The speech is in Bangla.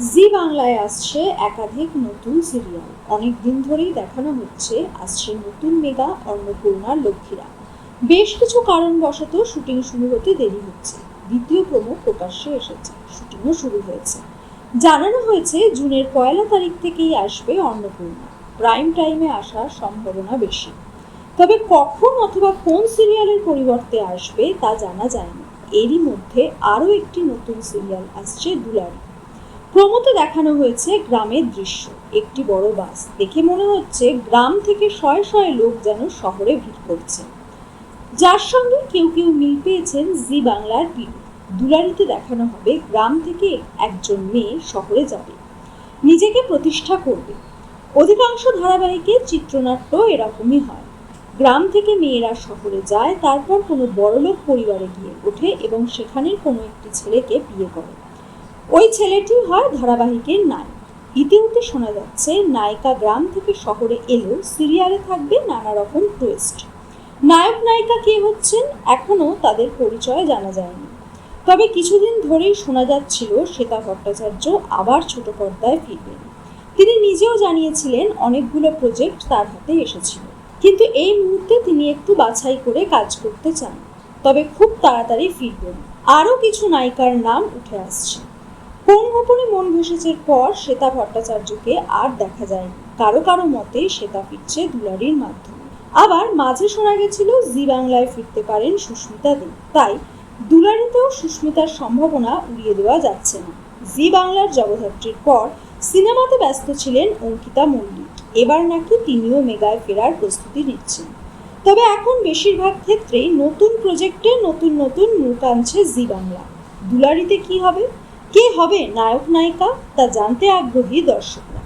জি বাংলায় আসছে একাধিক নতুন সিরিয়াল। অনেক দিন ধরেই দেখানো হচ্ছে আসছে নতুন মেগা অন্নপূর্ণার লক্ষ্মীরা। বেশ কিছু কারণবশত শুটিং শুরু হতে দেরি হচ্ছে। দ্বিতীয় প্রোমো প্রকাশ্যে এসেছে, শুটিংও শুরু হয়েছে। জানানো হয়েছে জুনের 1 তারিখ থেকেই আসবে অন্নপূর্ণা। প্রাইম টাইমে আসার সম্ভাবনা বেশি, তবে কখন অথবা কোন সিরিয়ালের পরিবর্তে আসবে তা জানা যায়নি। এরই মধ্যে আরও একটি নতুন সিরিয়াল আসছে দুলারি। প্রোমোতে দেখানো হয়েছে গ্রামের দৃশ্য। একটি বড় বাস দেখে মনে হচ্ছে গ্রাম থেকে শয়ে শয়ে লোক যেন শহরে ভিড় করছে, যার সঙ্গে কেউ কেউ মিল পেয়েছেন জি বাংলার পিউ। দুলারিতে দেখানো হবে গ্রাম থেকে একজন মেয়ে শহরে যাবে, নিজেকে প্রতিষ্ঠা করবে। অধিকাংশ ধারাবাহিকে চিত্রনাট্য এরকমই হয়। গ্রাম থেকে মেয়েরা শহরে যায়, তারপর কোনো বড়লোক পরিবারে গিয়ে ওঠে এবং সেখানের কোনো একটি ছেলেকে বিয়ে করে। ওই ছেলেটি হয় ধারাবাহিকের নায়ক। ইতিমধ্যে শোনা যাচ্ছে নায়িকা গ্রাম থেকে শহরে এলেও সিরিয়ালে থাকবে নানা রকম টুইস্ট। নায়ক নায়িকা কে হচ্ছেন এখনো তাদের পরিচয় জানা যায়নি, তবে কিছুদিন ধরেই শোনা যাচ্ছিল শ্বেতা ভট্টাচার্য আবার ছোট পর্দায় ফিরবেন। তিনি নিজেও জানিয়েছিলেন অনেকগুলো প্রজেক্ট তার হাতে এসেছিল, কিন্তু এই মুহূর্তে তিনি একটু বাছাই করে কাজ করতে চান। তবে খুব তাড়াতাড়ি ফিরবেন। আরও কিছু নায়িকার নাম উঠে আসছে। কোন গোপনে মন ভেসেছের পর শ্বেতা ভট্টাচার্যকে আর দেখা যায়নি। কারো কারো মতে শ্বেতা ফিরছে দুলারির মাধ্যমে। আবার মাঝে শোনা গেছিল জি বাংলায় ফিরতে পারেন সুস্মিতা দেব। তাই দুলারিতেও সুস্মিতার সম্ভাবনা উড়িয়ে দেওয়া যাচ্ছে না। জি বাংলার জগদ্ধাত্রীর পর সিনেমাতে ব্যস্ত ছিলেন অঙ্কিতা মল্লিক। এবার নাকি তিনিও মেগায় ফেরার প্রস্তুতি নিচ্ছেন। তবে এখন বেশিরভাগ ক্ষেত্রেই নতুন প্রজেক্টে নতুন নতুন মুখ আনছে জি বাংলা। দুলারিতে কি হবে, কে হবে নায়ক নায়িকা, তা জানতে আগ্রহী দর্শকরা।